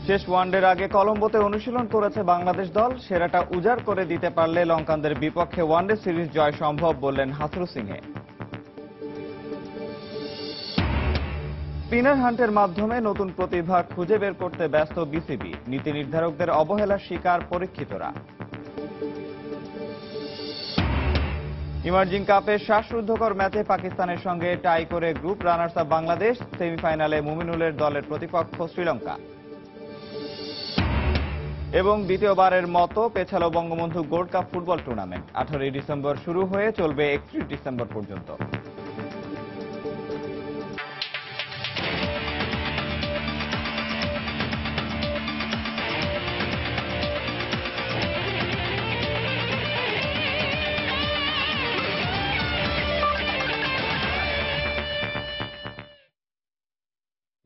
শেষ ওয়ানডের আগে কলম্বোতে অনুশীলন করেছে বাংলাদেশ দল। সেরাটা উজাড় করে দিতে পারলে লঙ্কানদের বিপক্ষে ওয়ানডে সিরিজ জয় সম্ভব বললেন হাথুরুসিংহে। স্পিনার হান্টের মাধ্যমে নতুন প্রতিভা খুঁজে বের করতে ব্যস্ত বিসিবি। নীতি নির্ধারকদের অবহেলার শিকার পরীক্ষিতরা। ইমার্জিং কাপে শ্বাসরুদ্ধকর ম্যাচে পাকিস্তানের সঙ্গে টাই করে গ্রুপ রানার্স আপ বাংলাদেশ। সেমিফাইনালে মুমিনুলের দলের প্রতিপক্ষ শ্রীলঙ্কা। এবং দ্বিতীয়বারের মতো পেছালো Bangabandhu gold cup football tournament. 18 December শুরু হয়ে চলবে 31 ডিসেম্বর পর্যন্ত।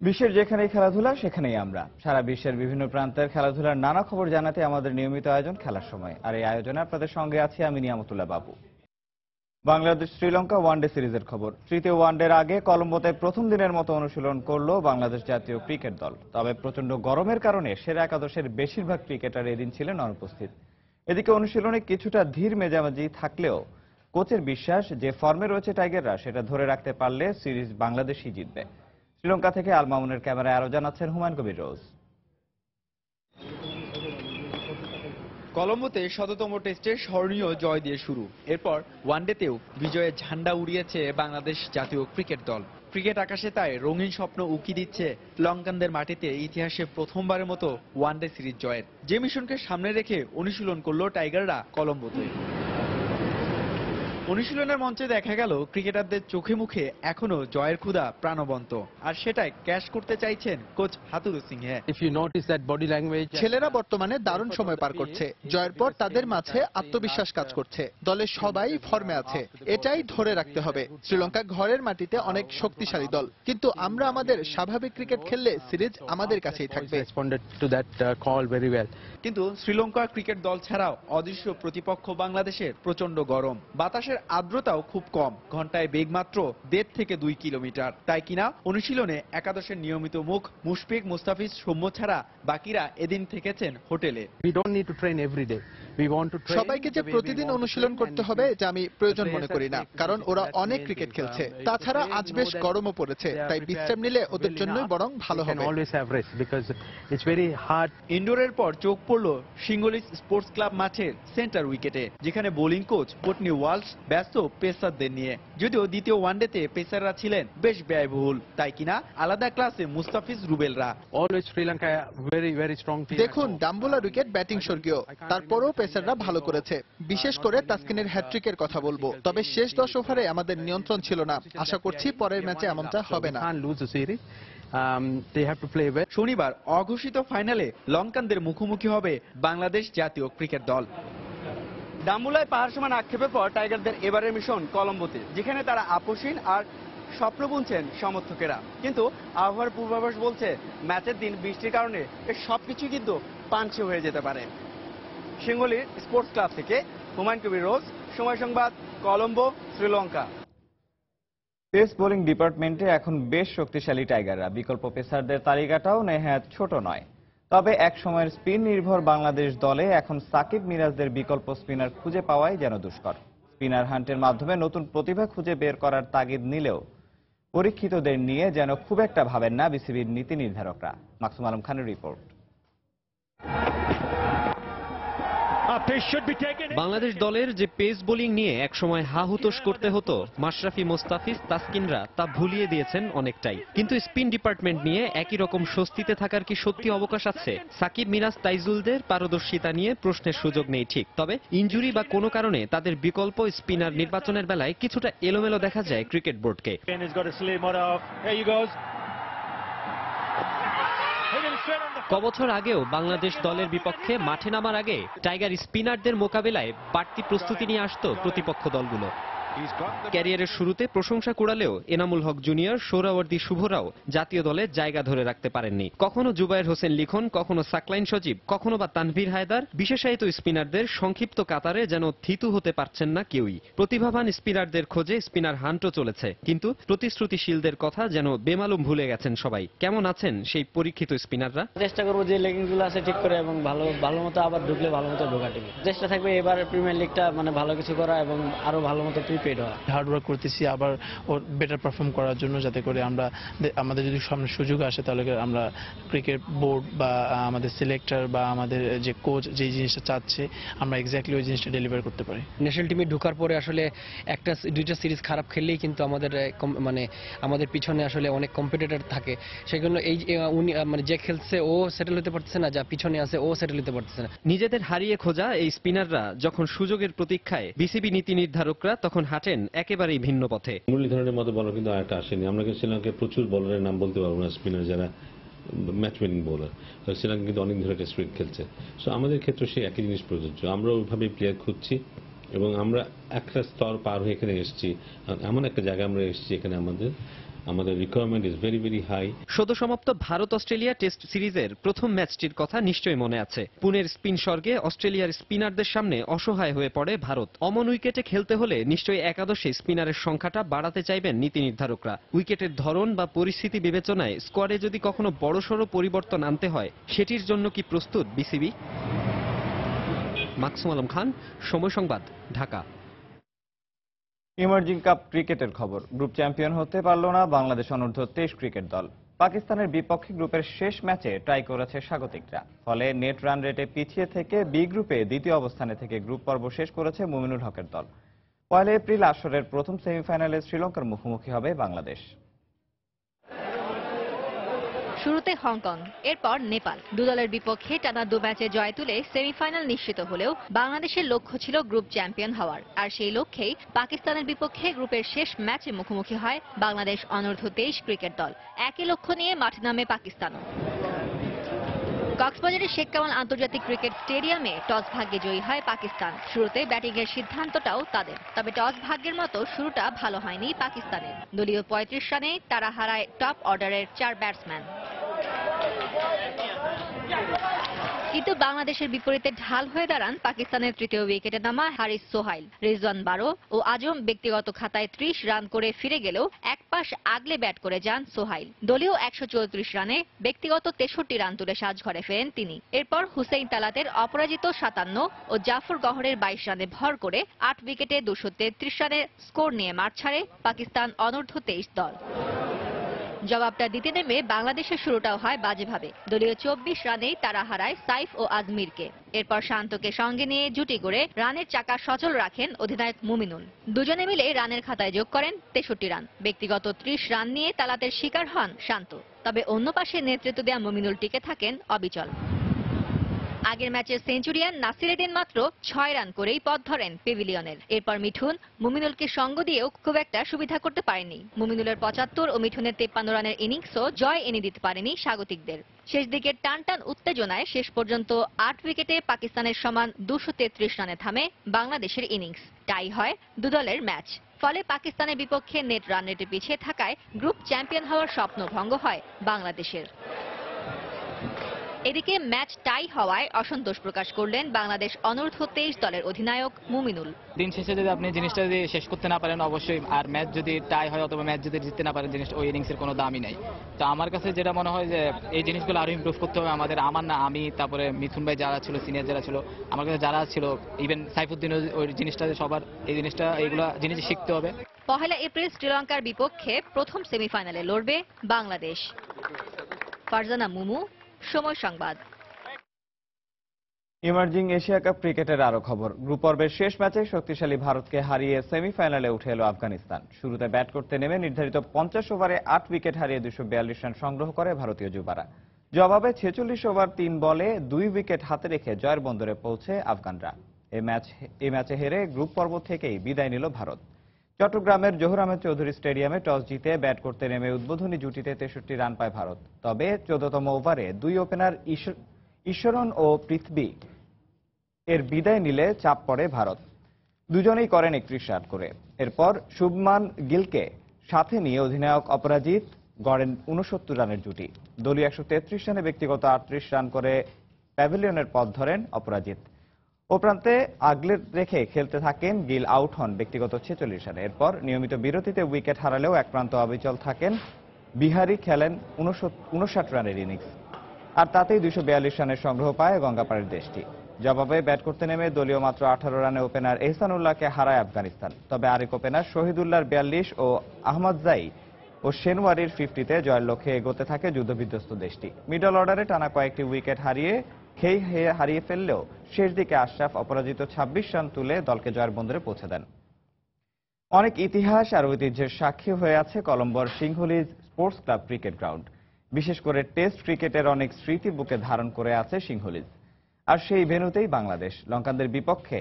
বিশ্বের যেখানেই খেলাধুলা সেখানেই আমরা। সারা বিশ্বের বিভিন্ন প্রান্তের খেলাধুলার নানা খবর জানাতে আমাদের নিয়মিত আয়োজন খেলার সময়। আর এই আয়োজনে আপনাদের সঙ্গে আছি আমি নিয়ামতুল্লাহ বাবু। বাংলাদেশ শ্রীলঙ্কা ওয়ানডে সিরিজের খবর। তৃতীয় ওয়ানডের আগে কলম্বোতে প্রথম দিনের মতো অনুশীলন করল বাংলাদেশ জাতীয় ক্রিকেট দল। তবে প্রচন্ড গরমের কারণে সেরা একাদশের বেশিরভাগ ক্রিকেটার এদিন ছিলেন অনুপস্থিত। এদিকে অনুশীলনে কিছুটা ধীর মেজাজি থাকলেও কোচের বিশ্বাস যে ফর্মে রয়েছে টাইগাররা সেটা ধরে রাখতে পারলে সিরিজ বাংলাদেশই জিতবে। শ্রীলঙ্কা থেকে আল মামুনের ক্যামেরায় আরো জানাচ্ছেন হুমায়ুন কবির রোজ। কলম্বোতে শততম টেস্টে স্মরণীয় জয় দিয়ে শুরু। এরপর ওয়ানডেতেও বিজয়ের ঝান্ডা উড়িয়েছে বাংলাদেশ জাতীয় ক্রিকেট দল। ক্রিকেট আকাশে তাই রঙিন স্বপ্ন উকি দিচ্ছে লঙ্কানদের মাটিতে ইতিহাসে প্রথমবারের মতো ওয়ানডে সিরিজ জয়ের। যে মিশনকে সামনে রেখে অনুশীলন করলো টাইগাররা কলম্বোতে। অনুশীলনের মঞ্চে দেখা গেল ক্রিকেটারদের চোখে মুখে এখনো জয়ের ক্ষুধা প্রাণবন্ত, আর সেটাই ক্যাশ করতে চাইছেন কোচ হাথুরুসিংহে। ছেলেরা বর্তমানে দারুণ সময় পার করছে। জয়ের পর তাদের মাঝে আত্মবিশ্বাস কাজ করছে। দলের সবাই ফর্মে আছে, এটাই ধরে রাখতে হবে। শ্রীলঙ্কা ঘরের মাটিতে অনেক শক্তিশালী দল, কিন্তু আমরা আমাদের স্বাভাবিক ক্রিকেট খেললে সিরিজ আমাদের কাছেই থাকবে। কিন্তু শ্রীলঙ্কা ক্রিকেট দল ছাড়াও অদৃশ্য প্রতিপক্ষ বাংলাদেশের প্রচন্ড গরম। বাতাসের আর্দ্রতাও খুব কম, ঘন্টায় বেগ মাত্র 1.5 থেকে 2 কিলোমিটার। তাই কিনা অনুশীলনে একাদশের নিয়মিত মুখ মুশফিক, মুস্তাফিজ, সৌম্য ছাড়া বাকিরা এদিন থেকেছেন হোটেলে। সবাইকে যে প্রতিদিন অনুশীলন করতে হবে এটা আমি প্রয়োজন মনে করি না, কারণ ওরা অনেক ক্রিকেট খেলছে। তাছাড়া আজ বেশ গরমও পড়েছে, তাই বিশ্রাম নিলে ওদের জন্যই বরং ভালো হবে। ইনডোরের পর চোখ পড়ল সিঙ্গলিস স্পোর্টস ক্লাব মাঠের সেন্টার উইকেটে, যেখানে বোলিং কোচ কোটনি ওয়ালশ ব্যস্ত পেসারদের নিয়ে। যদিও দ্বিতীয় ওয়ানডেতে পেসাররা ছিলেন বেশ ব্যয়বহুল, তাই কিনা আলাদা ক্লাসে মুস্তাফিজ, রুবেলরা। দেখুন, ডাম্বুলার উইকেট ব্যাটিং স্বর্গীয়, তারপরও পেসাররা ভালো করেছে। বিশেষ করে তাসকিনের হ্যাট্রিকের কথা বলবো। তবে শেষ 10 ওভারে আমাদের নিয়ন্ত্রণ ছিল না। আশা করছি পরের ম্যাচে এমনটা হবে না। শনিবার অঘোষিত ফাইনালে লঙ্কানদের মুখোমুখি হবে বাংলাদেশ জাতীয় ক্রিকেট দল। ডাম্বুলায় পাহাড় সমান আক্ষেপের পর টাইগারদের এবারের মিশন কলম্বোতে, যেখানে তারা আপোষহীন আর স্বপ্ন বুনছেন সমর্থকেরা। কিন্তু আবহাওয়ার পূর্বাভাস বলছে ম্যাচের দিন বৃষ্টির কারণে এর সবকিছু কিন্তু পাঞ্চে হয়ে যেতে পারে। সিঙ্গলির স্পোর্টস ক্লাব থেকে হুমায়ুন কবির রোজ, সময় সংবাদ, কলম্বো, শ্রীলঙ্কা। পেস বোলিং ডিপার্টমেন্টে এখন বেশ শক্তিশালী টাইগাররা। বিকল্প পেসারদের তালিকাটাও নেহাত ছোট নয়। তবে এক সময়ের স্পিন নির্ভর বাংলাদেশ দলে এখন সাকিব মিরাজদের বিকল্প স্পিনার খুঁজে পাওয়াই যেন দুষ্কর। স্পিনার হান্টের মাধ্যমে নতুন প্রতিভা খুঁজে বের করার তাগিদ নিলেও পরীক্ষিতদের নিয়ে যেন খুব একটা ভাবেন না বিসিবির নীতি নির্ধারকরা। মাকসুম আলম খানের রিপোর্ট। বাংলাদেশ দলের যে পেস বোলিং নিয়ে একসময় হাহুতোষ করতে হতো মাশরাফি, মোস্তাফিজ, তাসকিনরা তা ভুলিয়ে দিয়েছেন অনেকটাই। কিন্তু স্পিন ডিপার্টমেন্ট নিয়ে একই রকম স্বস্তিতে থাকার কি সত্যি অবকাশ আছে? সাকিব, মিরাজ, তাইজুলদের পারদর্শিতা নিয়ে প্রশ্নের সুযোগ নেই ঠিক, তবে ইনজুরি বা কোনো কারণে তাদের বিকল্প স্পিনার নির্বাচনের বেলায় কিছুটা এলোমেলো দেখা যায় ক্রিকেট বোর্ডকে। কবছর আগেও বাংলাদেশ দলের বিপক্ষে মাঠে নামার আগে টাইগার স্পিনারদের মোকাবেলায় বাড়তি প্রস্তুতি নিয়ে আসতো প্রতিপক্ষ দলগুলো। ক্যারিয়ারের শুরুতে প্রশংসা কুড়ালেও এনামুল হক জুনিয়র, সোহরাওয়ার্দী শুভরাও জাতীয় দলে জায়গা ধরে রাখতে পারেননি। কখনো জুবায়ের হোসেন লিখন, কখনো সাকলাইন সজীব, কখনো বা তানভীর হায়দার, বিশেষায়িত স্পিনারদের সংক্ষিপ্ত কাতারে যেন থিতু হতে পারছেন না কেউই। প্রতিভাবান স্পিনারদের খোঁজে স্পিনার হান্টও চলেছে, কিন্তু প্রতিশ্রুতিশীলদের কথা যেন বেমালুম ভুলে গেছেন সবাই। কেমন আছেন সেই পরীক্ষিত স্পিনাররা? চেষ্টা করবো যে লেগিংসগুলো আছে ঠিক করে এবং ভালো মতো আবার ঢুকলে ভালো মতো ঢোকা টিভি চেষ্টা থাকবে এবার প্রিমিয়ার লিগটা মানে ভালো কিছু করা এবং আরো ভালো মতো প্রিপেড হওয়া। হার্ড ওয়ার্ক করতেছি আবার ওর বেটার পারফর্ম করার জন্য, যাতে করে আমরা আমাদের যদি সামনে সুযোগ আসে তাহলে আমরা ক্রিকেট বোর্ড বা আমাদের সিলেক্টর বা আমাদের যে কোচ যে জিনিসটা চাচ্ছে আমরা এক্স্যাক্টলি ওই জিনিসটা ডেলিভার করতে পারি। ন্যাশনাল টিমে ঢোকার পরে আসলে দুইটা সিরিজ খারাপ খেললেই কিন্তু আমাদের পিছনে আসলে অনেক কম্পিটিটর থাকে, সেজন্য এই উনি মানে যে খেলছে ও সেটেল হতে পারতেছে না, যা পিছনে আছে ও সেটেল হতে পারতেছে না। নিজেদের হারিয়ে খোঁজা এই স্পিনাররা যখন সুযোগের প্রতীক্ষায়, বিসিবি নীতি নির্ধারকরা তখন হাঁটেন একেবারেই ভিন্ন পথে। মুরলীধরনের মতো বলার কিন্তু আরেকটা আসেনি। আমরা কিন্তু শ্রীলঙ্কায় প্রচুর বলারের নাম বলতে পারবো না, স্পিনার যারা ম্যাচ উইনিং বোলার। শ্রীলঙ্কা কিন্তু অনেক ধরে টেস্ট ক্রিকেট খেলছে। সো আমাদের ক্ষেত্রে সেই একই জিনিস প্রযোজ্য। আমরা ওইভাবেই প্লেয়ার খুঁজছি এবং আমরা একটা স্তর পার হয়ে এখানে এসেছি, এমন একটা জায়গায় আমরা এসেছি এখানে আমাদের requirement is very very high. সদ্য সমাপ্ত ভারত অস্ট্রেলিয়া টেস্ট সিরিজের প্রথম ম্যাচটির কথা নিশ্চয়ই মনে আছে। পুনের স্পিন স্বর্গে অস্ট্রেলিয়ার স্পিনারদের সামনে অসহায় হয়ে পড়ে ভারত। অমন উইকেটে খেলতে হলে নিশ্চয়ই একাদশে স্পিনারের সংখ্যাটা বাড়াতে চাইবেন নীতি নির্ধারকরা। উইকেটের ধরন বা পরিস্থিতি বিবেচনায় স্কোয়াডে যদি কখনো বড়সড় পরিবর্তন আনতে হয়, সেটির জন্য কি প্রস্তুত বিসিবি? মাকসুম আলম খান, সময় সংবাদ, ঢাকা। ইমার্জিং কাপ ক্রিকেটের খবর। গ্রুপ চ্যাম্পিয়ন হতে পারল না বাংলাদেশ অনূর্ধ্ব 23 ক্রিকেট দল। পাকিস্তানের বিপক্ষে গ্রুপের শেষ ম্যাচে ট্রাই করেছে স্বাগতিকরা। ফলে নেট রান রেটে পিছিয়ে থেকে বি গ্রুপে দ্বিতীয় অবস্থানে থেকে গ্রুপ পর্ব শেষ করেছে মুমিনুল হকের দল। 1 এপ্রিল আসরের প্রথম সেমিফাইনালে শ্রীলঙ্কার মুখোমুখি হবে বাংলাদেশ। শুরুতে হংকং, এরপর নেপাল। দু দলের বিপক্ষে টানা 2 ম্যাচে জয় তুলে সেমিফাইনাল নিশ্চিত হলেও বাংলাদেশের লক্ষ্য ছিল গ্রুপ চ্যাম্পিয়ন হওয়ার। আর সেই লক্ষ্যেই পাকিস্তানের বিপক্ষে গ্রুপের শেষ ম্যাচে মুখোমুখি হয় বাংলাদেশ অনূর্ধ্ব 23 ক্রিকেট দল। একই লক্ষ্য নিয়ে মাঠে নামে পাকিস্তানও। কক্সবাজারের শেখ কামাল আন্তর্জাতিক ক্রিকেট স্টেডিয়ামে টস ভাগ্যে জয়ী হয় পাকিস্তান। শুরুতে ব্যাটিংয়ের সিদ্ধান্তটাও তাদের, তবে টস ভাগ্যের মতো শুরুটা ভালো হয়নি পাকিস্তানের। দলীয় 35 রানে তারা হারায় টপ অর্ডারের 4 ব্যাটসম্যান। কিন্তু বাংলাদেশের বিপরীতে ঢাল হয়ে দাঁড়ান পাকিস্তানের তৃতীয় উইকেটে নামা হারিস সোহাইল। রিজওয়ান বারো ও আজম ব্যক্তিগত খাতায় 30 রান করে ফিরে গেলেও এক পাশ আগলে ব্যাট করে যান সোহাইল। দলীয় 134 রানে ব্যক্তিগত 63 রান তুলে সাজঘরে ফেরেন তিনি। এরপর হুসেইন তালাতের অপরাজিত 57 ও জাফর গহরের 22 রানে ভর করে 8 উইকেটে 233 রানের স্কোর নিয়ে মাঠ ছাড়ে পাকিস্তান অনূর্ধ্ব 23 দল। জবাবটা দিতে নেমে বাংলাদেশের শুরুটাও হয় বাজেভাবে। দলীয় 24 রানেই তারা হারায় সাইফ ও আজমিরকে। এরপর শান্তকে সঙ্গে নিয়ে জুটি করে রানের চাকা সচল রাখেন অধিনায়ক মুমিনুল। দুজনে মিলে রানের খাতায় যোগ করেন 63 রান। ব্যক্তিগত 30 রান নিয়ে তালাতের শিকার হন শান্ত, তবে অন্য পাশে নেতৃত্ব দেয়া মুমিনুল টিকে থাকেন অবিচল। আগের ম্যাচের সেঞ্চুরিয়ান নাসিরউদ্দিন মাত্র 6 রান করেই পথ ধরেন প্যাভিলিয়নের। এরপর মিঠুন মুমিনুলকে সঙ্গ দিয়েও খুব একটা সুবিধা করতে পারেনি। মুমিনুলের 75 ও মিঠুনের 53 রানের ইনিংসও জয় এনে দিতে পারেনি স্বাগতিকদের। শেষ দিকের টান উত্তেজনায় শেষ পর্যন্ত 8 উইকেটে পাকিস্তানের সমান 233 রানে থামে বাংলাদেশের ইনিংস। টাই হয় দু দলের ম্যাচ। ফলে পাকিস্তানের বিপক্ষে নেট রান রেটে পিছিয়ে থাকায় গ্রুপ চ্যাম্পিয়ন হওয়ার স্বপ্ন ভঙ্গ হয় বাংলাদেশের। এদিকে ম্যাচ টাই হওয়ায় অসন্তোষ প্রকাশ করলেন বাংলাদেশ অনূর্ধ্ব 23 দলের অধিনায়ক মুমিনুল। দিন শেষে যদি আপনি জিনিসটা যদি শেষ করতে না পারেন, অবশ্যই আর ম্যাচ যদি টাই হয় অথবা ম্যাচ যদি জিততে না পারেন, জিনিসটা ওই ইনিংসের কোনো দামই নাই। তো আমার কাছে যেটা মনে হয় যে এই জিনিসগুলো আরো ইমপ্রুভ করতে হবে আমাদের। আমার না, আমি তারপরে মিথুন ভাই যারা ছিল, সিনিয়র যারা ছিল, আমার কাছে যারা ছিল, ইভেন সাইফুদ্দিন, ওই জিনিসটা সবার এই জিনিসটা এইগুলা জিনিস শিখতে হবে। 1 এপ্রিল শ্রীলঙ্কার বিপক্ষে প্রথম সেমিফাইনালে লড়বে বাংলাদেশ। ফারজানা মুমু, সময় সংবাদ। ইমার্জিং এশিয়া কাপ ক্রিকেটের আরো খবর। গ্রুপ পর্বের শেষ ম্যাচে শক্তিশালী ভারতকে হারিয়ে সেমিফাইনালে উঠে এলো আফগানিস্তান। শুরুতে ব্যাট করতে নেমে নির্ধারিত 50 ওভারে 8 উইকেট হারিয়ে 242 রান সংগ্রহ করে ভারতীয় যুবারা। জবাবে 46 ওভার 3 বলে 2 উইকেট হাতে রেখে জয়ের বন্দরে পৌঁছে আফগানরা। এই ম্যাচে হেরে গ্রুপ পর্ব থেকেই বিদায় নিল ভারত। চট্টগ্রামের জহুর আহমেদ চৌধুরী স্টেডিয়ামে টস জিতে ব্যাট করতে নেমে উদ্বোধনী জুটিতে 63 রান পায় ভারত। তবে 14তম ওভারে 2 ওপেনার ঈশ্বরন ও পৃথ্বী এর বিদায় নিলে চাপ পড়ে ভারত। দুজনেই করেন 31 রান করে। এরপর শুভমান গিলকে সাথে নিয়ে অধিনায়ক অপরাজিত গড়েন 69 রানের জুটি। দলীয় 133 রানে ব্যক্তিগত 38 রান করে প্যাভিলিয়নের পথ ধরেন অপরাজিত। ও প্রান্তে আগলে রেখে খেলতে থাকেন গিল, আউট হন ব্যক্তিগত 46 রানে। এরপর নিয়মিত বিরতিতে উইকেট হারালেও এক প্রান্ত অবিচল থাকেন বিহারি, খেলেন 59 রানের ইনিংস। আর তাতেই 242 রানের সংগ্রহ পায় গঙ্গাপাড়ের দেশটি। জবাবে ব্যাট করতে নেমে দলীয় মাত্র 18 রানে ওপেনার এহসানুল্লাহকে হারায় আফগানিস্তান। তবে আরেক ওপেনার শহীদুল্লাহর 42 ও আহমদজাই ও শেনওয়ারির 50-তে জয়ের লক্ষ্যে এগোতে থাকে যুদ্ধবিধ্বস্ত দেশটি। মিডল অর্ডারে টানা কয়েকটি উইকেট হারিয়ে ফেললেও শেষ দিকে আশরাফ অপরাজিত 26 রান তুলে দলকে জয়ের বন্দরে পৌঁছে দেন। অনেক ইতিহাস আর ঐতিহ্যের সাক্ষী হয়ে আছে কলম্বোর Sinhalese sports club cricket ground. বিশেষ করে টেস্ট ক্রিকেটের অনেক স্মৃতি বুকে ধারণ করে আছে সিংহলিজ। আর সেই ভেন্যুতেই বাংলাদেশ লঙ্কানদের বিপক্ষে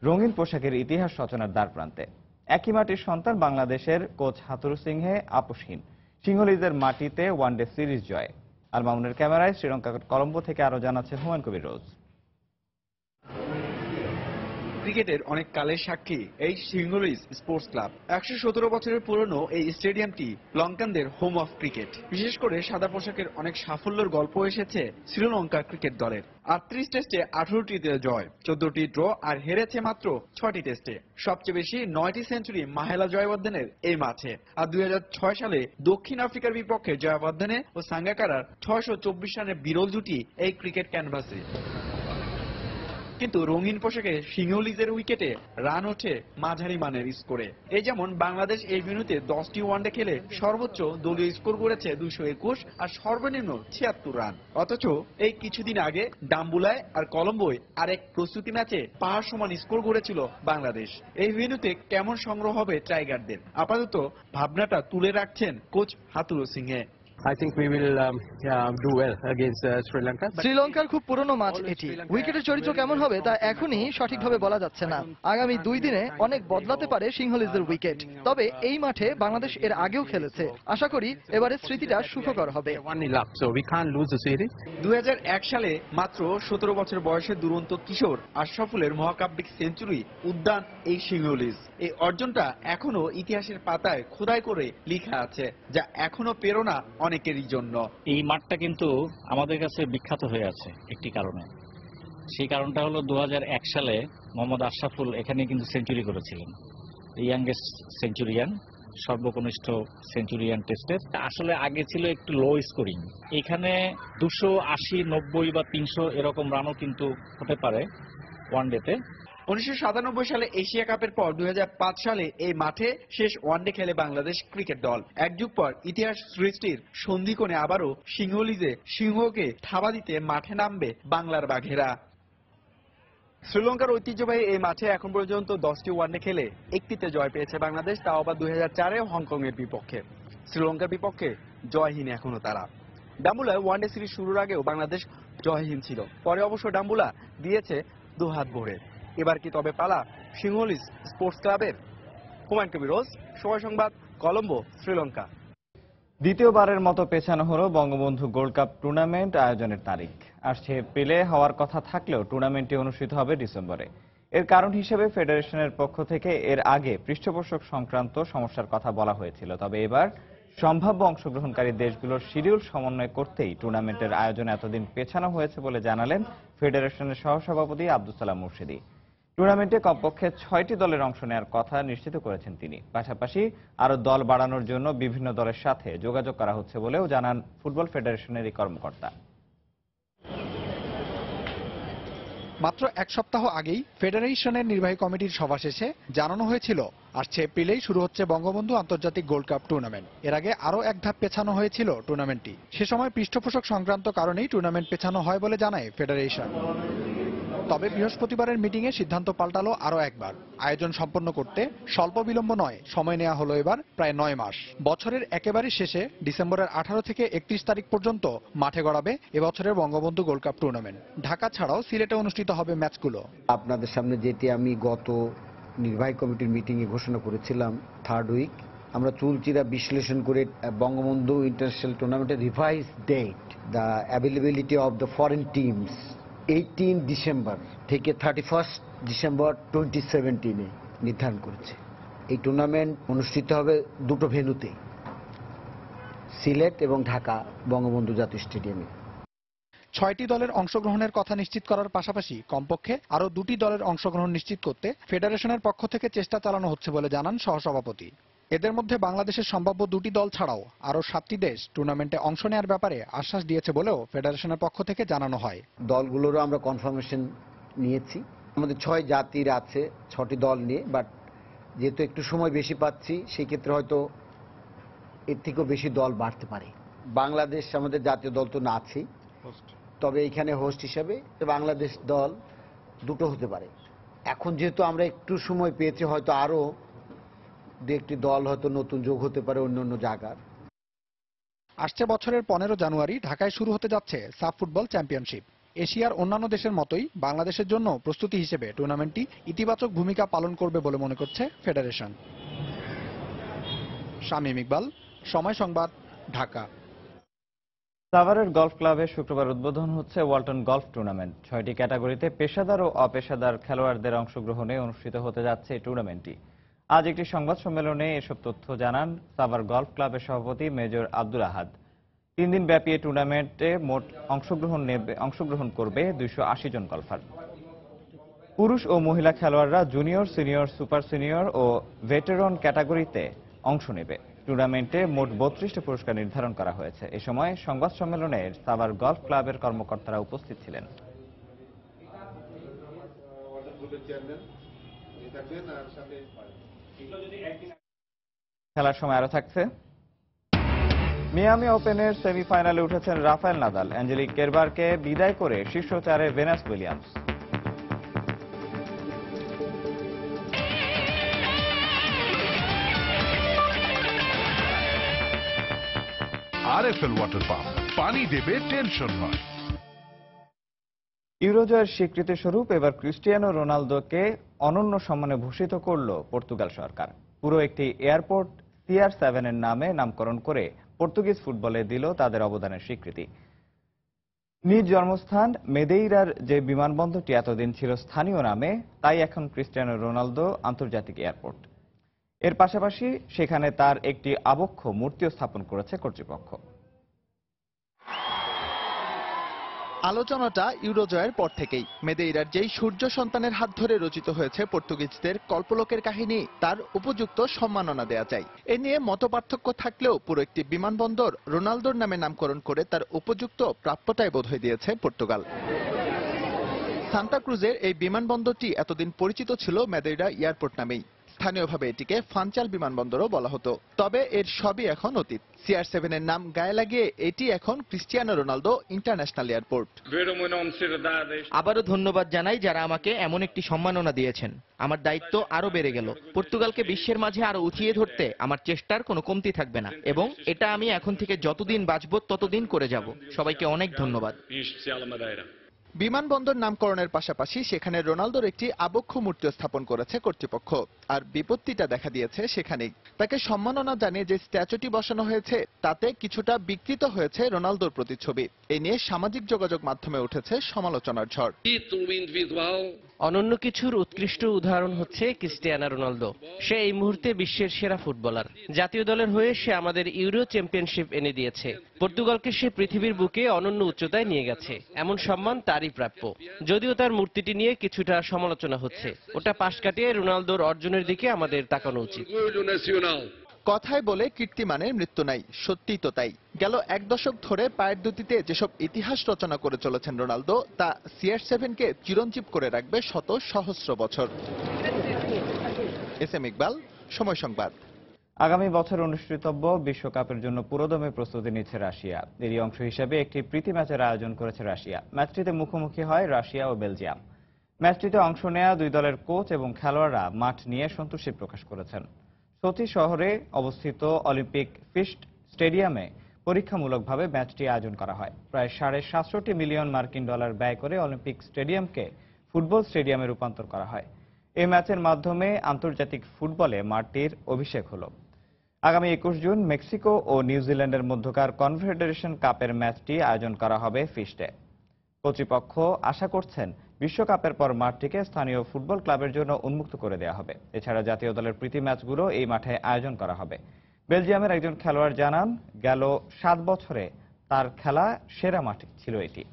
রঙিন পোশাকের ইতিহাস রচনার দ্বার প্রান্তে। একই মাটির সন্তান বাংলাদেশের কোচ হাতুরু সিংহে আপোষহীন সিংহলিজের মাটিতে ওয়ানডে সিরিজ জয়। আল মামুনের ক্যামেরায় শ্রীলঙ্কা কলম্বো থেকে আরো জানাচ্ছেন হুমায়ুন কবির রোজ। ক্রিকেটের অনেক কালের সাক্ষী এই সিংহলিজ স্পোর্টস ক্লাব। 117 বছরের পুরনো এই স্টেডিয়ামটি লঙ্কানদের হোম অফ ক্রিকেট। বিশেষ করে সাদা পোশাকের অনেক সাফল্যের গল্প এসেছে শ্রীলঙ্কা ক্রিকেট দলের। 38 টেস্টে 18টিতে জয়, 14টি ড্র আর হেরেছে মাত্র 6টি টেস্টে। সবচেয়ে বেশি 9টি সেঞ্চুরি মাহেলা জয়বর্ধনের এই মাঠে। আর 2006 সালে দক্ষিণ আফ্রিকার বিপক্ষে জয়বর্ধনে ও সাঙ্গাকারার 624 রানের বিরল জুটি এই ক্রিকেট ক্যানভাসে। কিন্তু রঙিন পোশাকে সিংহলিজের উইকেটে রান ওঠে মাঝারি মানের স্কোরে। এই যেমন বাংলাদেশ এই ভেন্যুতে 10টি ওয়ানডে খেলে সর্বোচ্চ দলীয় স্কোর করেছে 221 আর সর্বনিম্ন 76 রান। অথচ এই কিছুদিন আগে ডাম্বুলায় আর কলম্বোয় আরেক প্রস্তুতি ম্যাচে পাহাড় সমান স্কোর করেছিল বাংলাদেশ। এই ভেন্যুতে কেমন সংগ্রহ হবে টাইগারদের, আপাতত ভাবনাটা তুলে রাখছেন coach Hathurusingha. I think we will do well against Sri Lanka. শ্রীলঙ্কার খুব পুরনো মাঠ এটি। উইকেটের চরিত্র কেমন হবে তা এখনই সঠিকভাবে বলা যাচ্ছে না। আগামী 2 দিনে অনেক বদলাতে পারে সিংহলিজের উইকেট। তবে এই মাঠে বাংলাদেশ এর আগেও খেলেছে। আশা করি এবারে স্মৃতিটা সুখকর হবে। 2001 সালে মাত্র 17 বছর বয়সে দুরন্ত কিশোর আশরাফুলের মহাকাব্যিক সেঞ্চুরি উদ্যান এই সিংহলিজ। এই অর্জনটা এখনো ইতিহাসের পাতায় খোদাই করে লেখা আছে, যা এখনো প্রেরণা অনেকেরই জন্য। এই মাঠটা কিন্তু আমাদের কাছে বিখ্যাত হয়ে আছে একটি কারণে। সেই কারণটা হলো 2001 সালে মোহাম্মদ আশরাফুল এখানে কিন্তু সেঞ্চুরি করেছিলেন। ইয়াংগেস্ট সেঞ্চুরিয়ান, সর্বকনিষ্ঠ সেঞ্চুরিয়ান টেস্টের। আসলে আগে ছিল একটু লো স্কোরিং। এখানে 280, 90 বা 300 এরকম রানও কিন্তু হতে পারে ওয়ানডেতে। 1997 সালে এশিয়া কাপের পর 2005 সালে এই মাঠে শেষ ওয়ানডে খেলে বাংলাদেশ ক্রিকেট দল। এক যুগ পর ইতিহাস সৃষ্টির সন্ধিকোণে আবারও সিংহলিজে সিংহকে থাবা দিতে মাঠে নামবে বাংলার বাঘেরা। শ্রীলঙ্কার ঐতিহ্যবাহী এই মাঠে এখন পর্যন্ত 10টি ওয়ানডে খেলে 1টিতে জয় পেয়েছে বাংলাদেশ, তাও আবার 2004-এ হংকং এর বিপক্ষে। শ্রীলঙ্কার বিপক্ষে জয়হীন এখনো তারা। ডাম্বুলায় ওয়ানডে সিরিজ শুরুর আগেও বাংলাদেশ জয়হীন ছিল। পরে অবশ্য ডাম্বুলা দিয়েছে দুহাত ভরে। এবার কি তবে পালা সিংহলিজ স্পোর্টস ক্লাবের? হুমায়ুন কবির রোজ, সময় সংবাদ, কলম্বো, শ্রীলঙ্কা। দ্বিতীয়বারের মতো পেছানো হলো বঙ্গবন্ধু গোল্ড কাপ টুর্নামেন্ট আয়োজনের তারিখ। আসছে এপ্রিলে হওয়ার কথা থাকলেও টুর্নামেন্টটি অনুষ্ঠিত হবে ডিসেম্বরে। এর কারণ হিসেবে ফেডারেশনের পক্ষ থেকে এর আগে পৃষ্ঠপোষক সংক্রান্ত সমস্যার কথা বলা হয়েছিল। তবে এবার সম্ভাব্য অংশগ্রহণকারী দেশগুলোর শিডিউল সমন্বয় করতেই টুর্নামেন্টের আয়োজন এতদিন পেছানো হয়েছে বলে জানালেন ফেডারেশনের সহসভাপতি আব্দুস সালাম মুর্শিদি। টুর্নামেন্টে কমপক্ষে 6টি দলের অংশ নেওয়ার কথা নিশ্চিত করেছেন তিনি। পাশাপাশি আরো দল বাড়ানোর জন্য বিভিন্ন দলের সাথে যোগাযোগ করা হচ্ছে বলেও জানান ফুটবল ফেডারেশনের এই কর্মকর্তা। মাত্র 1 সপ্তাহ আগেই ফেডারেশনের নির্বাহী কমিটির সভা শেষে জানানো হয়েছিল আসছে এপ্রিলেই শুরু হচ্ছে বঙ্গবন্ধু আন্তর্জাতিক গোল্ড কাপ টুর্নামেন্ট। এর আগে আরো এক ধাপ পেছানো হয়েছিল টুর্নামেন্টটি। সে সময় পৃষ্ঠপোষক সংক্রান্ত কারণেই টুর্নামেন্ট পেছানো হয় বলে জানায় ফেডারেশন। তবে বৃহস্পতিবারের মিটিংয়ে সিদ্ধান্ত পাল্টালো আরো একবার। আয়োজন সম্পন্ন করতে স্বল্প বিলম্ব নয়, সময় নেওয়া হলো এবার প্রায় 9 মাস। বছরের একেবারে শেষে ডিসেম্বরের 18 থেকে 31 তারিখ পর্যন্ত মাঠে গড়াবে এবছরের Bangabandhu gold cup tournament. Dhaka ছাড়াও সিলেটে অনুষ্ঠিত হবে ম্যাচগুলো। আপনাদের সামনে যেটি আমি গত নির্বাহী কমিটির মিটিংয়ে ঘোষণা করেছিলাম, 3rd উইক আমরা চুলচিরা বিশ্লেষণ করে বঙ্গবন্ধু ইন্টারন্যাশনাল টুর্নামেন্টের revise date, the availability of the foreign teams 18 December থেকে 31 ডিসেম্বর 2017-এ নির্ধারণ করেছে। এই টুর্নামেন্ট অনুষ্ঠিত হবে দুটো ভেন্যুতে, সিলেট এবং ঢাকা বঙ্গবন্ধু জাতীয় স্টেডিয়ামে। 6টি দলের অংশগ্রহণের কথা নিশ্চিত করার পাশাপাশি কমপক্ষে আরও 2টি দলের অংশগ্রহণ নিশ্চিত করতে ফেডারেশনের পক্ষ থেকে চেষ্টা চালানো হচ্ছে বলে জানান সহসভাপতি। এদের মধ্যে বাংলাদেশের সম্ভাব্য 2টি দল ছাড়াও আরও 7টি দেশ টুর্নামেন্টে অংশ নেওয়ার ব্যাপারে আশ্বাস দিয়েছে বলেও ফেডারেশনের পক্ষ থেকে জানানো হয়। দলগুলোরও আমরা কনফার্মেশন নিয়েছি। আমাদের 6 জাতির আছে 6টি দল নিয়ে, বাট যেহেতু একটু সময় বেশি পাচ্ছি সেই ক্ষেত্রে হয়তো এর থেকেও বেশি দল বাড়তে পারে। বাংলাদেশ আমাদের জাতীয় দল তো না আছেই, তবে এখানে হোস্ট হিসাবে বাংলাদেশ দল দুটো হতে পারে। এখন যেহেতু আমরা একটু সময় পেয়েছি, হয়তো আরো দু একটি দল হয়তো নতুন যোগ হতে পারে অন্য অন্য জায়গার। আসছে বছরের 15 জানুয়ারি ঢাকায় শুরু হতে যাচ্ছে সাফ ফুটবল চ্যাম্পিয়নশিপ। এশিয়ার অন্যান্য দেশের মতোই বাংলাদেশের জন্য প্রস্তুতি হিসেবে টুর্নামেন্টটি ইতিবাচক ভূমিকা পালন করবে বলে মনে করছে ফেডারেশন। শামীম ইকবাল, সময় সংবাদ, ঢাকা। সাভারের গলফ ক্লাবে শুক্রবার উদ্বোধন হচ্ছে ওয়ালটন গলফ টুর্নামেন্ট। 6টি ক্যাটাগরিতে পেশাদার ও অপেশাদার খেলোয়াড়দের অংশগ্রহণে অনুষ্ঠিত হতে যাচ্ছে এই টুর্নামেন্টটি। আজ একটি সংবাদ সম্মেলনে এসব তথ্য জানান সাভার গলফ ক্লাবের সভাপতি মেজর আব্দুল আহাদ। 3 দিন ব্যাপী এই টুর্নামেন্টে মোট অংশগ্রহণ করবে 280 জন গলফার। পুরুষ ও মহিলা খেলোয়াড়রা জুনিয়র, সিনিয়র, সুপার সিনিয়র ও ভেটেরন ক্যাটাগরিতে অংশ নেবে। টুর্নামেন্টে মোট 32টি পুরস্কার নির্ধারণ করা হয়েছে। এ সময় সংবাদ সম্মেলনে সাভার গলফ ক্লাবের কর্মকর্তারা উপস্থিত ছিলেন। খেলার সময় আরো থাকছে, মিয়ামি ওপেনের সেমিফাইনালে উঠেছেন রাফায়েল নাদাল। অ্যাঞ্জেলিক কেরবারকে বিদায় করে শীর্ষ 4-এ Venus Williams. RFL water pump, পানি দেবে টেনশন নয়। ইউরোজয়ের স্বীকৃতি স্বরূপ এবার ক্রিস্টিয়ানো রোনালদোকে অনন্য সম্মানে ভূষিত করল পর্তুগাল সরকার। পুরো একটি এয়ারপোর্ট CR7 এর নামে নামকরণ করে পর্তুগিজ ফুটবলে দিল তাদের অবদানের স্বীকৃতি। নিজ জন্মস্থান মেদেইরার যে বিমানবন্দরটি এতদিন ছিল স্থানীয় নামে, তাই এখন ক্রিস্টিয়ানো রোনালদো আন্তর্জাতিক এয়ারপোর্ট। এর পাশাপাশি সেখানে তার একটি আবক্ষ মূর্তিও স্থাপন করেছে কর্তৃপক্ষ। আলোচনাটা ইউরোজয়ের পর থেকেই। মেদেইরার যেই সূর্য সন্তানের হাত ধরে রচিত হয়েছে পর্তুগিজদের কল্পলোকের কাহিনী, তার উপযুক্ত সম্মাননা দেয়া যায়। এ নিয়ে মতপার্থক্য থাকলেও পুরো একটি বিমানবন্দর রোনালদোর নামে নামকরণ করে তার উপযুক্ত প্রাপ্যতায় বোধ হয়ে দিয়েছে পর্তুগাল। সান্তা ক্রুজের এই বিমানবন্দরটি এতদিন পরিচিত ছিল মেদেইরা এয়ারপোর্ট নামেই। স্থানীয়ভাবে এটিকে ফানচাল বিমানবন্দরও বলা হতো। তবে এর সবই এখন অতীত। CR7 এর নাম গায়ে লাগিয়ে এটি এখন ক্রিস্টিয়ানো রোনালদো ইন্টারন্যাশনাল এয়ারপোর্ট। আবারও ধন্যবাদ জানাই যারা আমাকে এমন একটি সম্মাননা দিয়েছেন। আমার দায়িত্ব আরো বেড়ে গেল। পর্তুগালকে বিশ্বের মাঝে আরো উঠিয়ে ধরতে আমার চেষ্টার কোনো কমতি থাকবে না, এবং এটা আমি এখন থেকে যতদিন বাঁচব ততদিন করে যাব। সবাইকে অনেক ধন্যবাদ। বিমানবন্দর নামকরণের পাশাপাশি সেখানে রোনালদোর একটি আবক্ষ মূর্তি স্থাপন করেছে কর্তৃপক্ষ। আর বিপত্তিটা দেখা দিয়েছে সেখানেই। তাকে সম্মাননা জানিয়ে যে স্ট্যাচুটি বসানো হয়েছে তাতে কিছুটা বিকৃত হয়েছে রোনালদোর প্রতিচ্ছবি। এ নিয়ে সামাজিক যোগাযোগ মাধ্যমে উঠেছে সমালোচনার ঝড়। অনন্য কিছুর উৎকৃষ্ট উদাহরণ হচ্ছে ক্রিস্টিয়ানো রোনালদো। সে এই মুহূর্তে বিশ্বের সেরা ফুটবলার। জাতীয় দলের হয়ে সে আমাদের ইউরো চ্যাম্পিয়নশিপ এনে দিয়েছে। পর্তুগালকে সে পৃথিবীর বুকে অনন্য উচ্চতায় নিয়ে গেছে। এমন সম্মান তারই প্রাপ্য। যদিও তার মূর্তিটি নিয়ে কিছুটা সমালোচনা হচ্ছে, ওটা পাশ কাটিয়ে রোনালদোর অর্জনের দিকে আমাদের তাকানো উচিত। কথায় বলে কীর্তিমানের মৃত্যু নাই, সত্যিই তো তাই। গেল 1 দশক ধরে পায়ের দুটিতে যেসব ইতিহাস রচনা করে চলেছেন রোনালদো, তা CR7-কে চিরঞ্জীব করে রাখবে শত সহস্র বছর। SM ইকবাল, সময় সংবাদ। আগামী বছর অনুষ্ঠিতব্য বিশ্বকাপের জন্য পুরোদমে প্রস্তুতি নিচ্ছে রাশিয়া। এরই অংশ হিসেবে একটি প্রীতি ম্যাচের আয়োজন করেছে রাশিয়া। ম্যাচটিতে মুখোমুখি হয় রাশিয়া ও বেলজিয়াম। ম্যাচটিতে অংশ নেওয়া 2 দলের কোচ এবং খেলোয়াড়রা মাঠ নিয়ে সন্তুষ্টি প্রকাশ করেছেন। সোচি শহরে অবস্থিত অলিম্পিক ফিস্ট স্টেডিয়ামে পরীক্ষামূলকভাবে ম্যাচটি আয়োজন করা হয়। প্রায় $67 মিলিয়ন মার্কিন ডলার ব্যয় করে অলিম্পিক স্টেডিয়ামকে ফুটবল স্টেডিয়ামে রূপান্তর করা হয়। এই ম্যাচের মাধ্যমে আন্তর্জাতিক ফুটবলে মাঠটির অভিষেক হল। আগামী 21 জুন মেক্সিকো ও নিউজিল্যান্ডের মধ্যকার কনফেডারেশন কাপের ম্যাচটি আয়োজন করা হবে ফিস্টে। কর্তৃপক্ষ আশা করছেন বিশ্বকাপের পর মাঠটিকে স্থানীয় ফুটবল ক্লাবের জন্য উন্মুক্ত করে দেওয়া হবে। এছাড়া জাতীয় দলের প্রীতি ম্যাচগুলো এই মাঠে আয়োজন করা হবে। বেলজিয়ামের একজন খেলোয়াড় জানান, গেল 7 বছরে তার খেলা সেরা মাঠ ছিল এটি।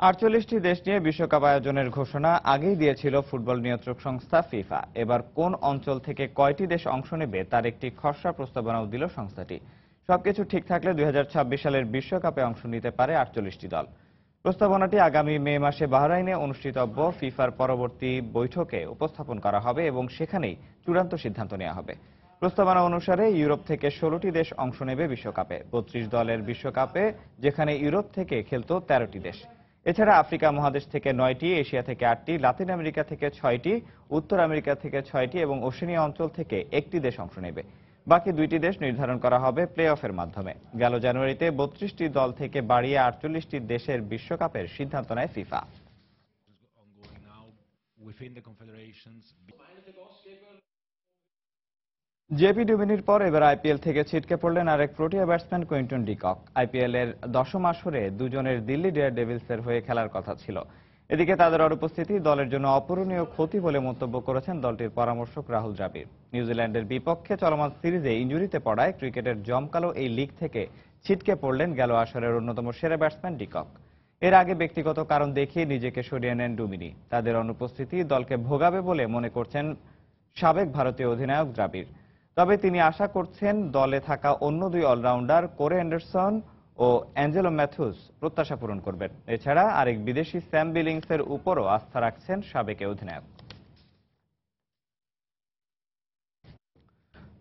আটচল্লিশটি দেশ নিয়ে বিশ্বকাপ আয়োজনের ঘোষণা আগেই দিয়েছিল ফুটবল নিয়ন্ত্রক সংস্থা ফিফা। এবার কোন অঞ্চল থেকে কয়টি দেশ অংশ নেবে তার একটি খসড়া প্রস্তাবনাও দিল সংস্থাটি। সবকিছু ঠিক থাকলে 2026 সালের বিশ্বকাপে অংশ নিতে পারে 48টি দল। প্রস্তাবনাটি আগামী মে মাসে বাহরাইনে অনুষ্ঠিতব্য ফিফার পরবর্তী বৈঠকে উপস্থাপন করা হবে এবং সেখানেই চূড়ান্ত সিদ্ধান্ত নেওয়া হবে। প্রস্তাবনা অনুসারে ইউরোপ থেকে 16টি দেশ অংশ নেবে বিশ্বকাপে। 32 দলের বিশ্বকাপে, যেখানে ইউরোপ থেকে খেলত 13টি দেশ। এছাড়া আফ্রিকা মহাদেশ থেকে 9টি, এশিয়া থেকে 8টি, লাতিন আমেরিকা থেকে 6টি, উত্তর আমেরিকা থেকে 6টি এবং ওশেনিয়া অঞ্চল থেকে 1টি দেশ অংশ নেবে। বাকি 2টি দেশ নির্ধারণ করা হবে প্লে অফের মাধ্যমে। গেল জানুয়ারিতে 32টি দল থেকে বাড়িয়ে 48টি দেশের বিশ্বকাপের সিদ্ধান্ত নেয় ফিফা। জেপি ডুমিনির পর এবার আইপিএল থেকে ছিটকে পড়লেন আরেক Protea batsman Quinton de Kock. IPL এর 10ম আসরে দুজনের দিল্লি ডেয়ার ডেভিলসের হয়ে খেলার কথা ছিল। এদিকে তাদের অনুপস্থিতি দলের জন্য অপূরণীয় ক্ষতি বলে মন্তব্য করেছেন দলটির পরামর্শক রাহুল দ্রাবিড়। নিউজিল্যান্ডের বিপক্ষে চলমান সিরিজে ইনজুরিতে পড়ায় ক্রিকেটের জমকালো এই লিগ থেকে ছিটকে পড়লেন গেল আসরের অন্যতম সেরা ব্যাটসম্যান ডি কক। এর আগে ব্যক্তিগত কারণ দেখিয়ে নিজেকে সরিয়ে নেন ডুমিনি। তাদের অনুপস্থিতি দলকে ভোগাবে বলে মনে করছেন সাবেক ভারতীয় অধিনায়ক দ্রাবিড়। তবে তিনি আশা করছেন দলে থাকা অন্য 2 অলরাউন্ডার কোরে অ্যান্ডারসন ও অ্যাঞ্জেলো ম্যাথুস প্রত্যাশা পূরণ করবেন। এছাড়া আরেক বিদেশি স্যাম বিলিংসের উপরও আস্থা রাখছেন সাবেক অধিনায়ক।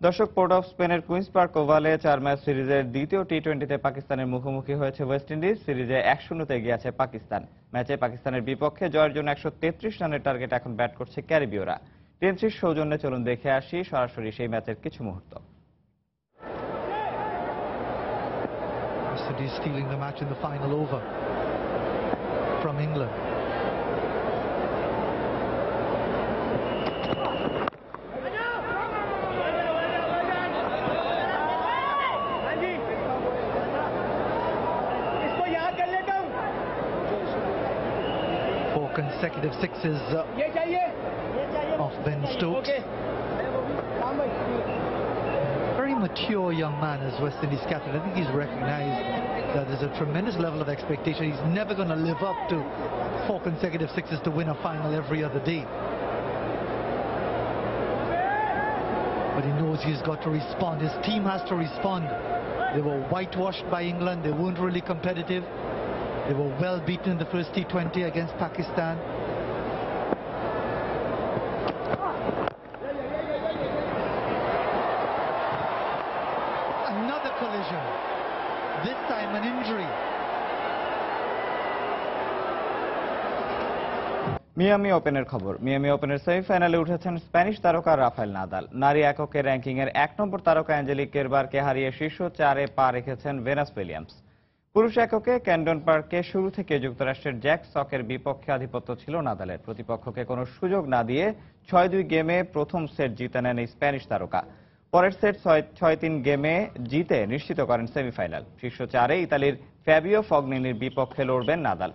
দর্শক, পোর্ট অফ স্পেনের কুইন্স পার্ক ওভালে 4 ম্যাচ সিরিজের দ্বিতীয় টি-20তে পাকিস্তানের মুখোমুখি হয়েছে ওয়েস্ট ইন্ডিজ। সিরিজে 1-0 এগিয়ে আছে পাকিস্তান। ম্যাচে পাকিস্তানের বিপক্ষে জয়ের জন্য 133 রানের টার্গেট এখন ব্যাট করছে ক্যারিবীয়রা। টেনসির সৌজন্যে চলুন দেখে আসি সরাসরি সেই ম্যাচের কিছু মুহূর্ত। West Indies stealing the match in the final over from England. Four consecutive sixes of Ben Stokes. Very mature young man as West Indies captain. I think he's recognised that there's a tremendous level of expectation. He's never going to live up to 4 consecutive sixes to win a final every other day. But he knows he's got to respond. His team has to respond. They were whitewashed by England. They weren't really competitive. They were well beaten in the first T20 against Pakistan. Another collision. This time an injury. Miami ওপেনের খবর। Miami ওপেনের সেমিফাইনালে উঠেছেন Spanish তারকা Rafael Nadal. নারী এককে র্যাঙ্কিংয়ের 1 নম্বর তারকা অ্যাঞ্জেলিক কেরবারকে হারিয়ে শীর্ষ 4-এ পা রেখেছেন ভেনাস উইলিয়ামস। পুরুষ এককে ক্যান্ডন পার্কে শুরু থেকে যুক্তরাষ্ট্রের জ্যাক সকের বিপক্ষে আধিপত্য ছিল নাদালের। প্রতিপক্ষকে কোনো সুযোগ না দিয়ে 6-2 গেমে প্রথম সেট জিতে নেন এই স্প্যানিশ তারকা। পরের সেট 6-3 গেমে জিতে নিশ্চিত করেন সেমিফাইনাল। শীর্ষ 4-এ ইতালির ফ্যাবিও ফগনিনির বিপক্ষে লড়বেন নাদাল।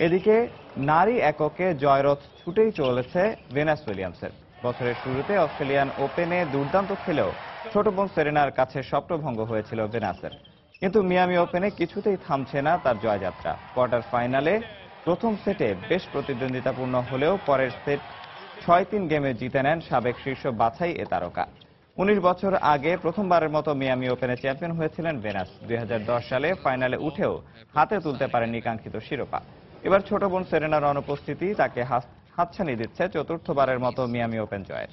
এদিকে নারী এককে জয়রথ ছুটেই চলেছে ভেনাস উইলিয়ামসের। বছরের শুরুতে অস্ট্রেলিয়ান ওপেনে দুর্দান্ত খেলেও ছোট বোন সেরেনার কাছে স্বপ্নভঙ্গ হয়েছিল ভেনাসের। কিন্তু মিয়ামি ওপেনে কিছুতেই থামছে না তার জয়যাত্রা। কোয়ার্টার ফাইনালে প্রথম সেটে বেশ প্রতিদ্বন্দ্বিতাপূর্ণ হলেও পরের সেট 6-3 গেমে জিতে নেন সাবেক শীর্ষ বাছাই এ তারকা। 19 বছর আগে প্রথমবারের মতো মিয়ামি ওপেনে চ্যাম্পিয়ন হয়েছিলেন ভেনাস। 2010 সালে ফাইনালে উঠেও হাতে তুলতে পারেননি কাঙ্ক্ষিত শিরোপা। এবার ছোট বোন সেরেনার অনুপস্থিতি তাকে হাতছানি দিচ্ছে চতুর্থবারের মতো মিয়ামি ওপেন জয়ের।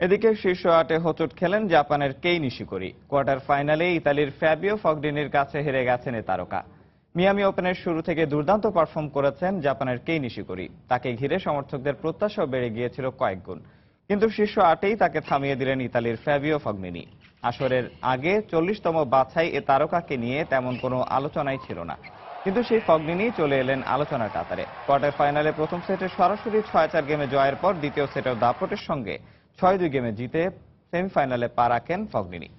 এদিকে শীর্ষ 8-এ হোঁচট খেলেন জাপানের কেই নিশিকোরি। কোয়ার্টার ফাইনালে ইতালির ফ্যাবিও ফগনিনির কাছে হেরে গেছেন এ তারকা। মিয়ামি ওপেনের শুরু থেকে দুর্দান্ত পারফর্ম করেছেন জাপানের কেই নিশিকোরি। তাকে ঘিরে সমর্থকদের প্রত্যাশাও বেড়ে গিয়েছিল কয়েক গুণ। কিন্তু শীর্ষ 8-এই তাকে থামিয়ে দিলেন ইতালির ফ্যাবিও ফগনিনি। আসরের আগে 40তম বাছাই এ তারকাকে নিয়ে তেমন কোনো আলোচনাই ছিল না। কিন্তু সেই ফগনিনি চলে এলেন আলোচনার কাতারে। কোয়ার্টার ফাইনালে প্রথম সেটে সরাসরি 6-4 গেমে জয়ের পর দ্বিতীয় সেটেও দাপটের সঙ্গে 6-2 গেমে জিতে সেমিফাইনালে পা রাখেন ফগনিনি।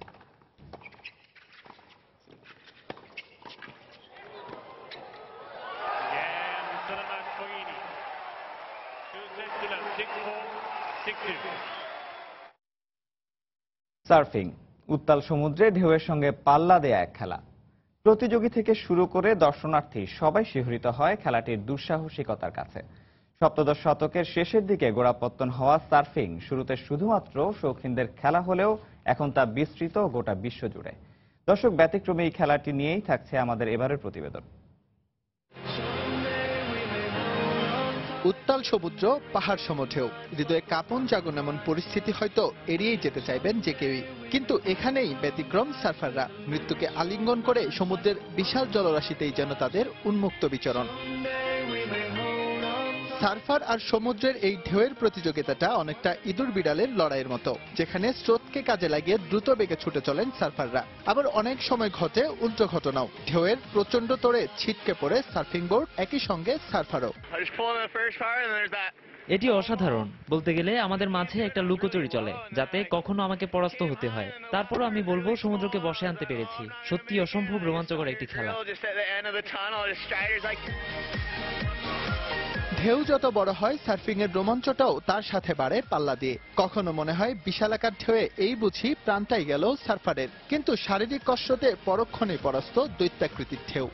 সার্ফিং উত্তাল সমুদ্রে ঢেউয়ের সঙ্গে পাল্লা দেয়া এক খেলা। প্রতিযোগী থেকে শুরু করে দর্শনার্থী সবাই শিহরিত হয় খেলাটির দুঃসাহসিকতার কাছে। সপ্তদশ শতকের শেষের দিকে গোড়াপত্তন হওয়া সার্ফিং শুরুতে শুধুমাত্র শৌখিনদের খেলা হলেও এখন তা বিস্তৃত গোটা বিশ্ব জুড়ে। দর্শক, ব্যতিক্রমী এই খেলাটি নিয়েই থাকছে আমাদের এবারের প্রতিবেদন। উত্তাল সমুদ্র, পাহাড় সম ঢেউ, হৃদয়ে কাঁপন জাগন এমন পরিস্থিতি হয়তো এড়িয়েই যেতে চাইবেন যে কেউই। কিন্তু এখানেই ব্যতিক্রম সার্ফাররা। মৃত্যুকে আলিঙ্গন করে সমুদ্রের বিশাল জলরাশিতেই যেন তাদের উন্মুক্ত বিচরণ। সার্ফার আর সমুদ্রের এই ঢেউয়ের প্রতিযোগিতাটা অনেকটা ইঁদুর বিড়ালের লড়াইয়ের মতো, যেখানে স্রোতকে কাজে লাগিয়ে দ্রুত বেগে ছুটে চলেন সার্ফাররা। আবার অনেক সময় ঘটে উল্টো ঘটনাও। ঢেউয়ের প্রচন্ড তোড়ে ছিটকে পড়ে সার্ফিং বোর্ড, একই সঙ্গে সার্ফারও। এটি অসাধারণ। বলতে গেলে আমাদের মাঝে একটা লুকোচুরি চলে, যাতে কখনো আমাকে পরাস্ত হতে হয়। তারপরও আমি বলবো সমুদ্রকে বশে আনতে পেরেছি। সত্যি অসম্ভব রোমাঞ্চকর একটি খেলা। ঢেউ যত বড় হয়, সার্ফিং এর রোমাঞ্চটাও তার সাথে বাড়ে পাল্লা দিয়ে। কখনো মনে হয় বিশালাকার ঢেউয়ে এই বুঝি প্রাণটাই গেল সার্ফারের। কিন্তু শারীরিক কষ্টতে পরক্ষণেই পরাস্ত দৈত্যাকৃতির ঢেউ।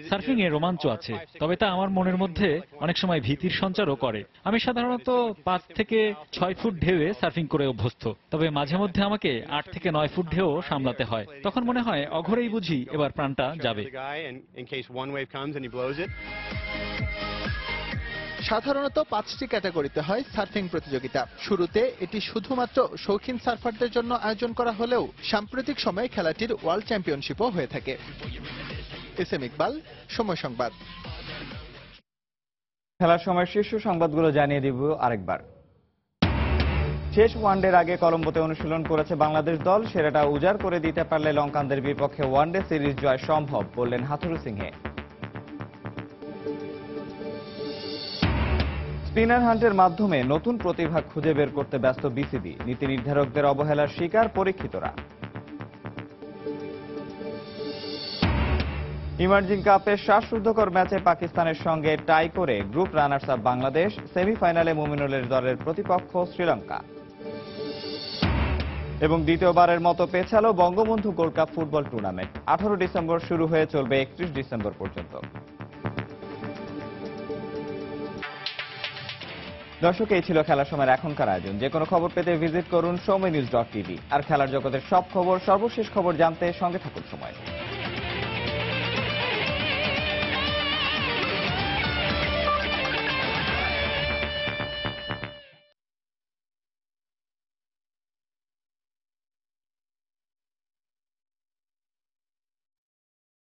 সার্ফিং এ রোমাঞ্চ আছে, তবে তা আমার মনের মধ্যে অনেক সময় ভীতির সঞ্চারও করে। আমি সাধারণত 5 থেকে 6 ফুট ঢেউয়ে সার্ফিং করে অভ্যস্ত, তবে মাঝে মধ্যে আমাকে 8 থেকে 9 ফুট ঢেউ সামলাতে হয়। তখন মনে হয় অঘরেই বুঝি এবার প্রাণটা যাবে। সাধারণত 5টি ক্যাটাগরিতে হয় সার্ফিং প্রতিযোগিতা। শুরুতে এটি শুধুমাত্র শৌখিন সার্ফারদের জন্য আয়োজন করা হলেও সাম্প্রতিক সময়ে খেলাটির ওয়ার্ল্ড চ্যাম্পিয়নশিপও হয়ে থাকে। এস এম ইকবাল, সময় সংবাদ। খেলার সময় শীর্ষ সংবাদগুলো জানিয়ে দিব আরেকবার। শেষ ওয়ানডের আগে কলম্বোতে অনুশীলন করেছে বাংলাদেশ দল। সেরাটা উজাড় করে দিতে পারলে লঙ্কানদের বিপক্ষে ওয়ানডে সিরিজ জয় সম্ভব, বললেন হাথুরু সিংহে। স্পিনার হান্টের মাধ্যমে নতুন প্রতিভা খুঁজে বের করতে ব্যস্ত বিসিবি। নীতি নির্ধারকদের অবহেলার শিকার পরীক্ষিতরা। ইমার্জিং কাপে শ্বাসরুদ্ধকর ম্যাচে পাকিস্তানের সঙ্গে টাই করে গ্রুপ রানার্স আপ বাংলাদেশ। সেমিফাইনালে মুমিনুলের দলের প্রতিপক্ষ শ্রীলঙ্কা। এবং দ্বিতীয়বারের মতো পেছালো Bangabandhu gold cup football tournament. 18 December শুরু হয়ে চলবে 31 ডিসেম্বর পর্যন্ত। দর্শক, এই ছিল খেলার সময়ের এখনকার আয়োজন। যে কোনো খবর পেতে ভিজিট করুন সময়নিউজ.tv। আর খেলার জগতের সব খবর, সর্বশেষ খবর জানতে সঙ্গে থাকুন সময়।